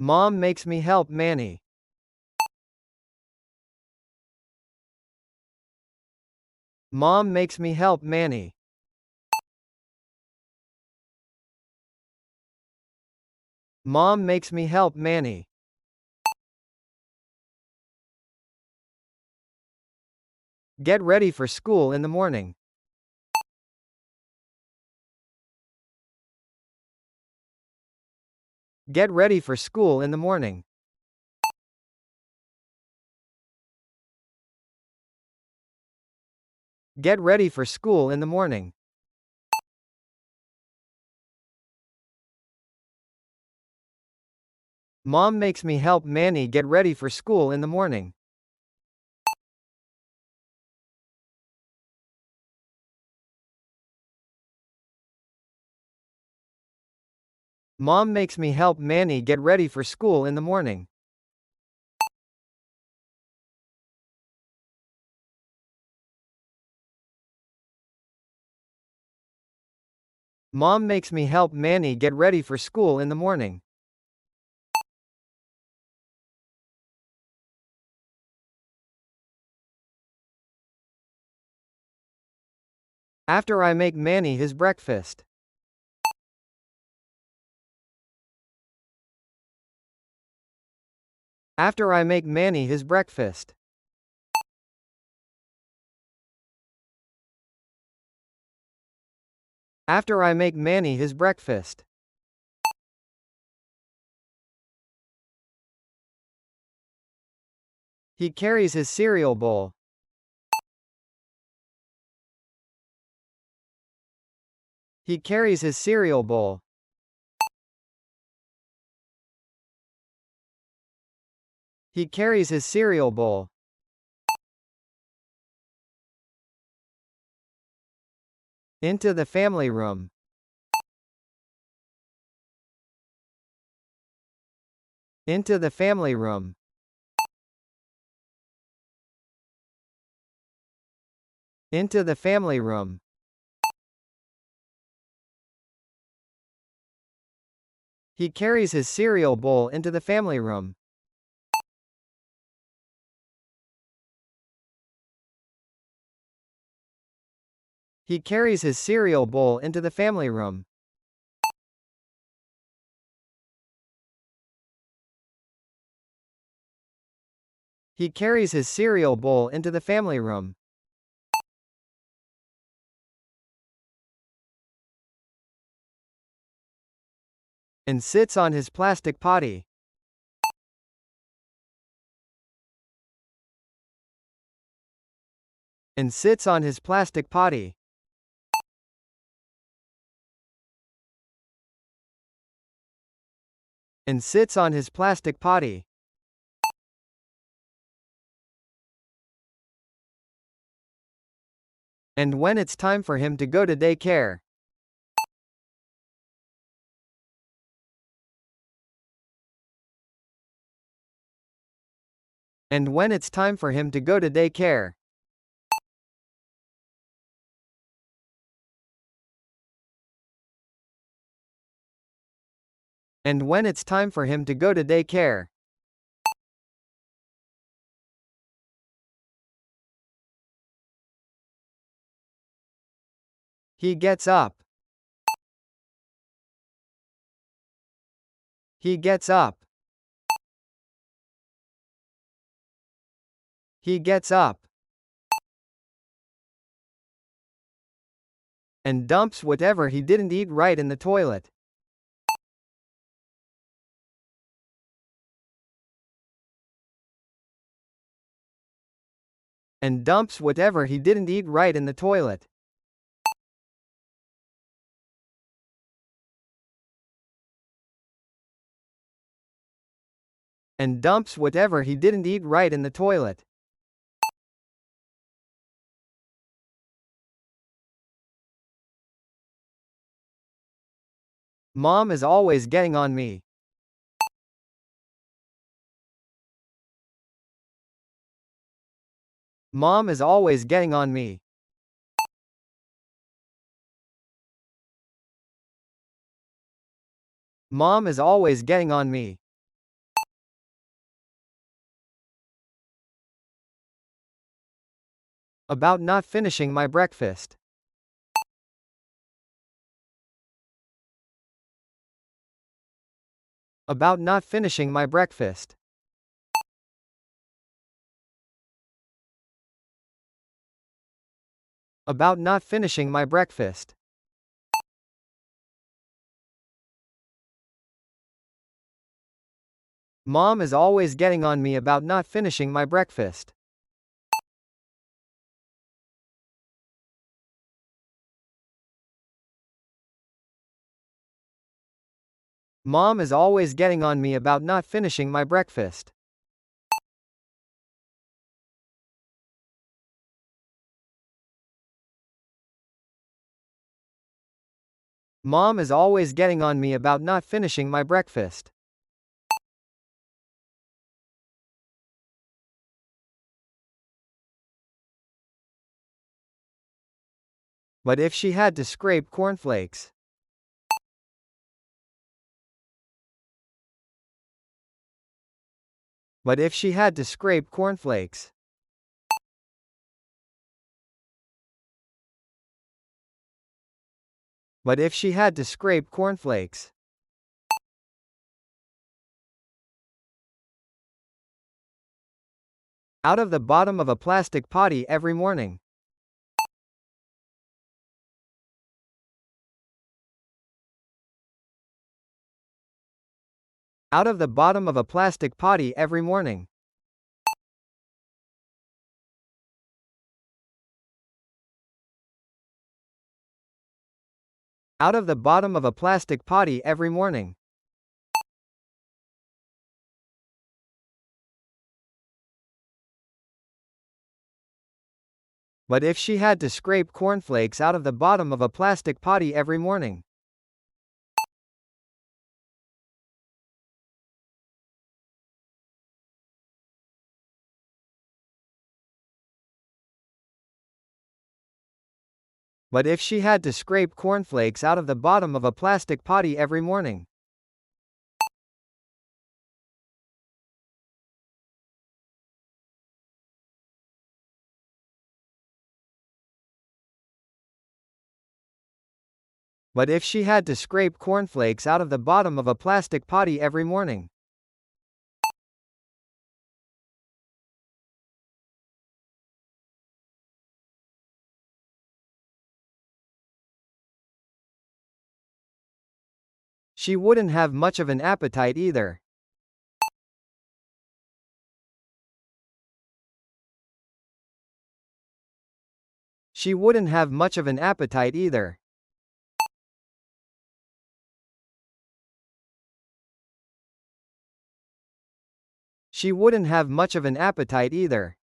Mom makes me help Manny. Mom makes me help Manny. Mom makes me help Manny. Get ready for school in the morning. Get ready for school in the morning. Get ready for school in the morning. Mom makes me help Manny get ready for school in the morning. Mom makes me help Manny get ready for school in the morning. Mom makes me help Manny get ready for school in the morning. After I make Manny his breakfast. After I make Manny his breakfast. After I make Manny his breakfast. He carries his cereal bowl. He carries his cereal bowl. He carries his cereal bowl. Into the family room. Into the family room. Into the family room. He carries his cereal bowl into the family room. He carries his cereal bowl into the family room. He carries his cereal bowl into the family room. And sits on his plastic potty. And sits on his plastic potty. And sits on his plastic potty. And when it's time for him to go to daycare. And when it's time for him to go to daycare. And when it's time for him to go to daycare. He gets up. He gets up. He gets up. And dumps whatever he didn't eat right in the toilet. And dumps whatever he didn't eat right in the toilet. And dumps whatever he didn't eat right in the toilet. Mom is always getting on me. Mom is always getting on me. Mom is always getting on me. About not finishing my breakfast. About not finishing my breakfast. About not finishing my breakfast. Mom is always getting on me about not finishing my breakfast. Mom is always getting on me about not finishing my breakfast. Mom is always getting on me about not finishing my breakfast. But if she had to scrape cornflakes. But if she had to scrape cornflakes. But if she had to scrape cornflakes. Out of the bottom of a plastic potty every morning. Out of the bottom of a plastic potty every morning. Out of the bottom of a plastic potty every morning. But if she had to scrape cornflakes out of the bottom of a plastic potty every morning. But if she had to scrape cornflakes out of the bottom of a plastic potty every morning. But if she had to scrape cornflakes out of the bottom of a plastic potty every morning. She wouldn't have much of an appetite either. She wouldn't have much of an appetite either. She wouldn't have much of an appetite either.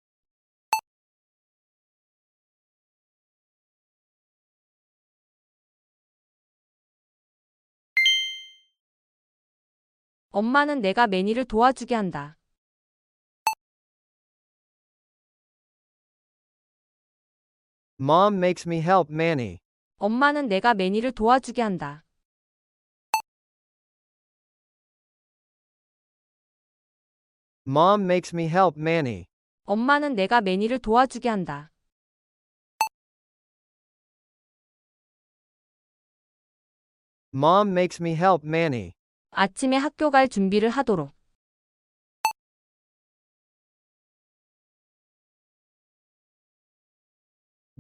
엄마는 내가 매니를 도와주게 한다. Mom makes me help Manny. 엄마는 내가 매니를 도와주게 한다. Mom makes me help Manny. 엄마는 내가 매니를 도와주게 한다. Mom makes me help Manny. 아침에 학교 갈 준비를 하도록.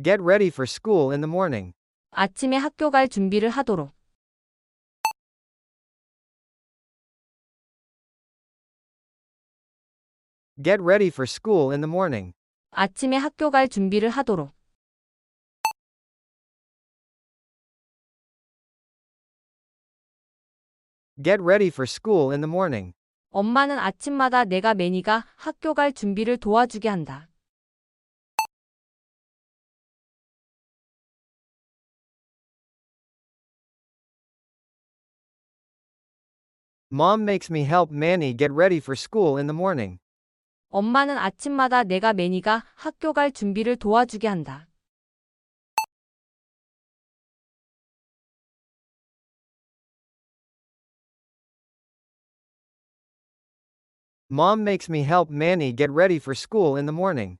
Get ready for school in the morning. 아침에 학교 갈 준비를 하도록. Get ready for school in the morning. 아침에 학교 갈 준비를 하도록. Get ready for school in the morning. 엄마는 아침마다 내가 매니가 학교 갈 준비를 도와주게 한다. Mom makes me help Manny get ready for school in the morning. 엄마는 아침마다 내가 매니가 학교 갈 준비를 도와주게 한다. Mom makes me help Manny get ready for school in the morning.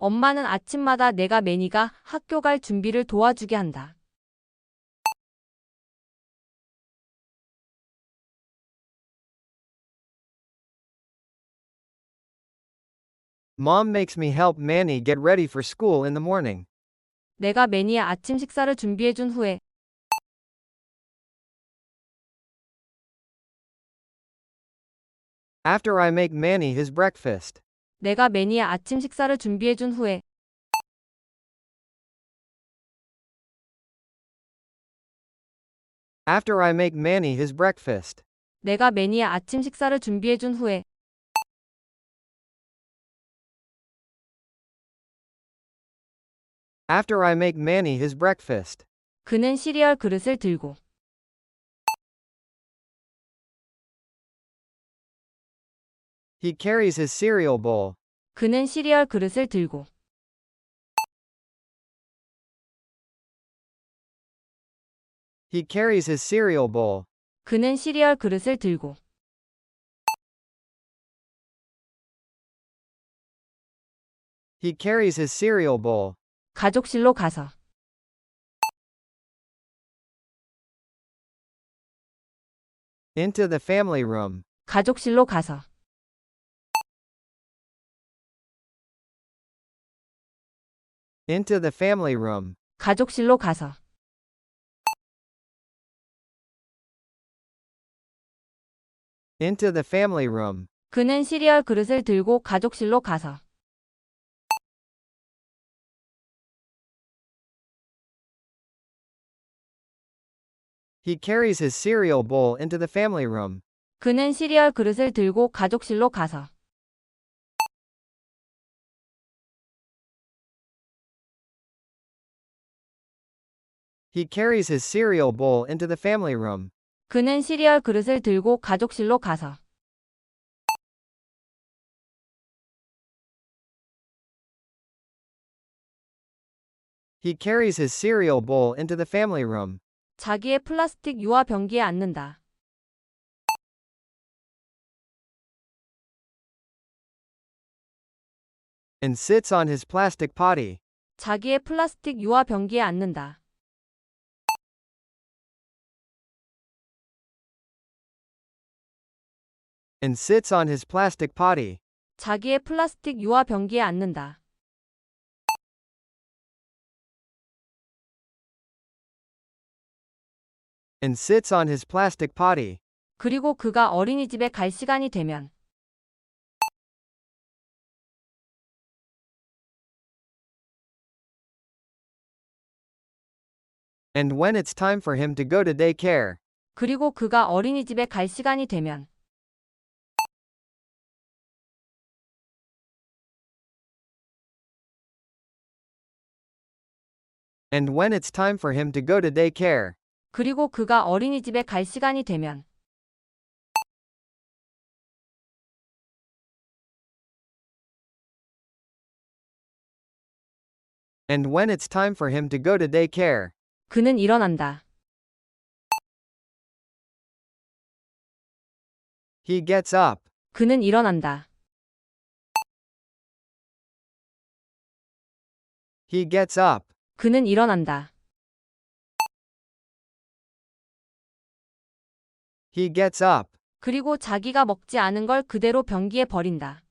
엄마는 아침마다 내가 매니가 학교 갈 준비를 도와주게 한다. Mom makes me help Manny get ready for school in the morning. 내가 매니의 아침 식사를 준비해준 후에 After I make Manny his breakfast. 내가 매니의 아침 식사를 준비해준 후에 After I make Manny his breakfast. 내가 매니의 아침 식사를 준비해준 후에 After I make Manny his breakfast. 그는 시리얼 그릇을 들고 He carries his cereal bowl. 그는 시리얼 그릇을 들고 He carries his cereal bowl. 그는 시리얼 그릇을 들고 He carries his cereal bowl. 가족실로 가서 Into the family room. 가족실로 가서 Into the family room. 가족실로 가서 Into the family room. 그는 시리얼 그릇을 들고 가족실로 가서 He carries his cereal bowl into the family room. 그는 시리얼 그릇을 들고 가족실로 가서 He carries his cereal bowl into the family room. 그는 시리얼 그릇을 들고 가족실로 가서 He carries his cereal bowl into the family room. 자기의 플라스틱 유아 변기에 앉는다. And sits on his plastic potty. 자기의 플라스틱 유아 변기에 앉는다. And sits on his plastic potty. 자기의 플라스틱 유아 변기에 앉는다. And sits on his plastic potty. 그리고 그가 어린이집에 갈 시간이 되면 And when it's time for him to go to daycare. 그리고 그가 어린이집에 갈 시간이 되면 And when it's time for him to go to daycare. 그리고 그가 어린이집에 갈 시간이 되면 And when it's time for him to go to daycare. 그는 일어난다. He gets up. 그는 일어난다. He gets up. 그는 일어난다. He gets up. 그리고 자기가 먹지 않은 걸 그대로 변기에 버린다.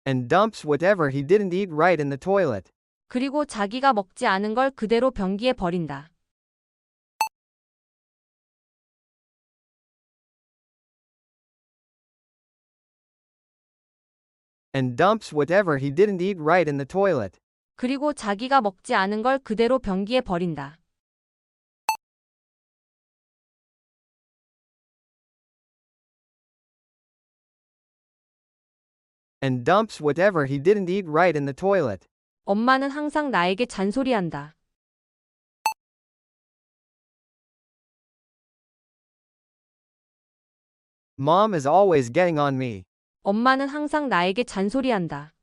And dumps whatever he didn't eat right in the toilet. 그리고 자기가 먹지 않은 걸 그대로 변기에 버린다. And dumps whatever he didn't eat right in the toilet. 그리고 자기가 먹지 않은 걸 그대로 변기에 버린다. And dumps whatever he didn't eat right in the toilet. 엄마는 항상 나에게 잔소리한다. Mom is always getting on me. 엄마는 항상 나에게 잔소리한다.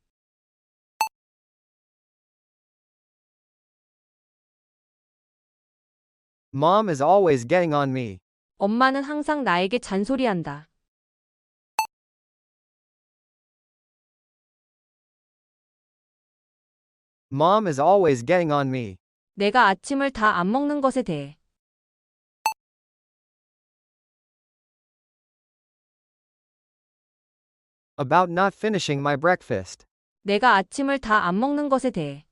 Mom is always getting on me. 엄마는 항상 나에게 잔소리한다. Mom is always getting on me. 내가 아침을 다 안 먹는 것에 대해. About not finishing my breakfast. 내가 아침을 다 안 먹는 것에 대해.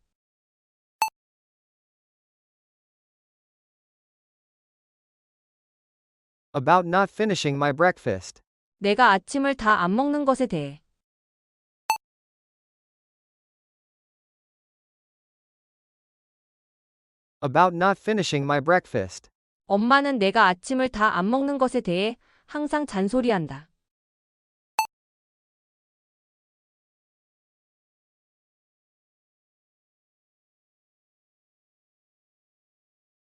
About not finishing my breakfast. 내가 아침을 다 안 먹는 것에 대해. About not finishing my breakfast. 엄마는 내가 아침을 다 안 먹는 것에 대해 항상 잔소리한다.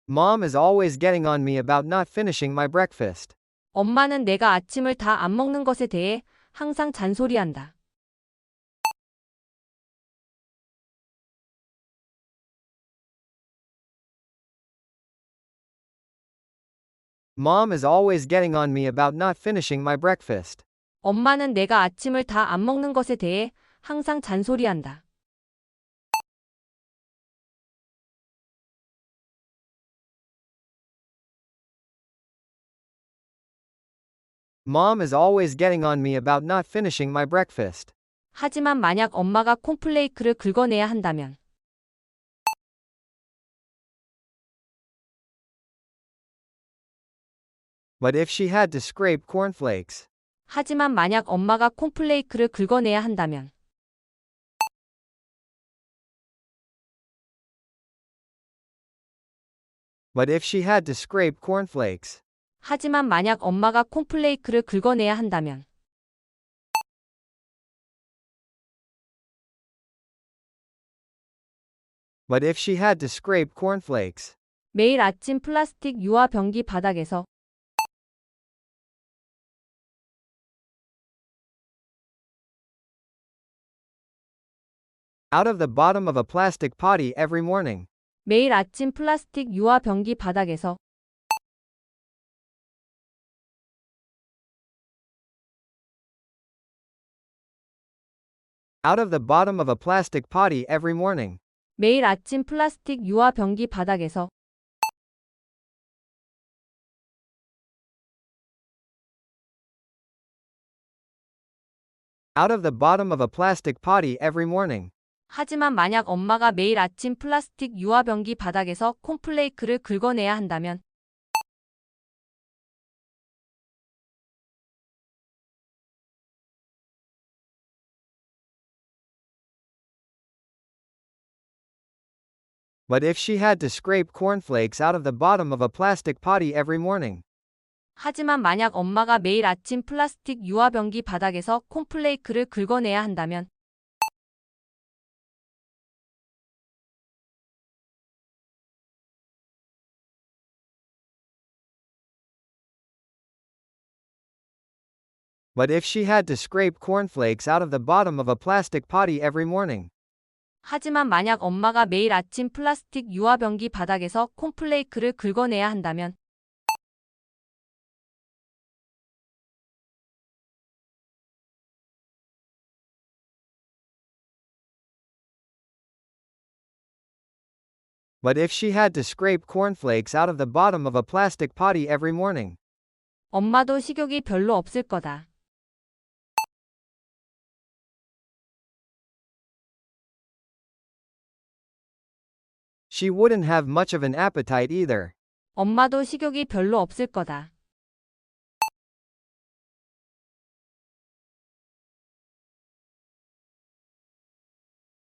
Mom is always getting on me about not finishing my breakfast. 엄마는 내가 아침을 다 안 먹는 것에 대해 항상 잔소리한다. Mom is always getting on me about not finishing my breakfast. 엄마는 내가 아침을 다 안 먹는 것에 대해 항상 잔소리한다. Mom is always getting on me about not finishing my breakfast. 하지만 만약 엄마가 콘플레이크를 긁어내야 한다면. But if she had to scrape cornflakes. 하지만 만약 엄마가 콘플레이크를 긁어내야 한다면. But if she had to scrape cornflakes. 하지만 만약 엄마가 콘플레이크를 긁어내야 한다면. But if she had to scrape cornflakes. 매일 아침 플라스틱 유화 병기 바닥에서. Out of the bottom of a plastic potty every morning. 매일 아침 플라스틱 유화 병기 바닥에서. Out of the bottom of a plastic potty every morning. 매일 아침 플라스틱 유화 병기 바닥에서. Out of the bottom of a plastic potty every morning. 하지만 만약 엄마가 매일 아침 플라스틱 유화 병기 바닥에서 콘플레이크를 긁어내야 한다면. But if she had to scrape cornflakes out of the bottom of a plastic potty every morning. 하지만 만약 엄마가 매일 아침 플라스틱 유화 병기 바닥에서 콘플레이크를 긁어내야 한다면. But if she had to scrape cornflakes out of the bottom of a plastic potty every morning. 하지만 만약 엄마가 매일 아침 플라스틱 유화 병기 바닥에서 콘플레이크를 긁어내야 한다면. But if she had to scrape cornflakes out of the bottom of a plastic potty every morning. 엄마도 식욕이 별로 없을 거다. She wouldn't have much of an appetite either. 엄마도 식욕이 별로 없을 거다.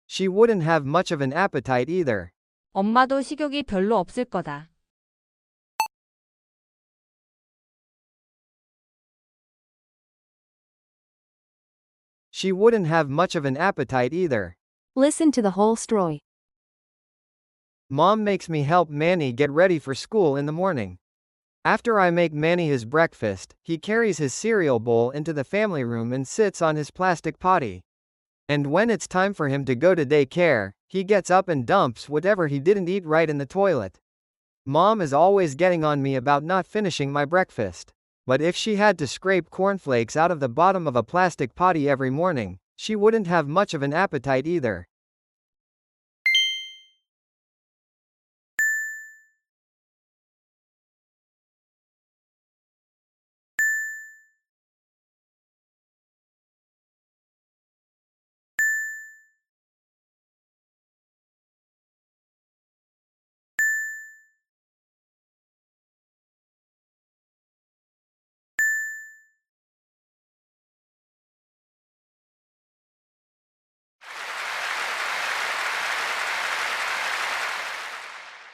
She wouldn't have much of an appetite either. 엄마도 식욕이 별로 없을 거다. She wouldn't have much of an appetite either. Listen to the whole story. Mom makes me help Manny get ready for school in the morning. After I make Manny his breakfast, he carries his cereal bowl into the family room and sits on his plastic potty. And when it's time for him to go to daycare, he gets up and dumps whatever he didn't eat right in the toilet. Mom is always getting on me about not finishing my breakfast. But if she had to scrape cornflakes out of the bottom of a plastic potty every morning, she wouldn't have much of an appetite either.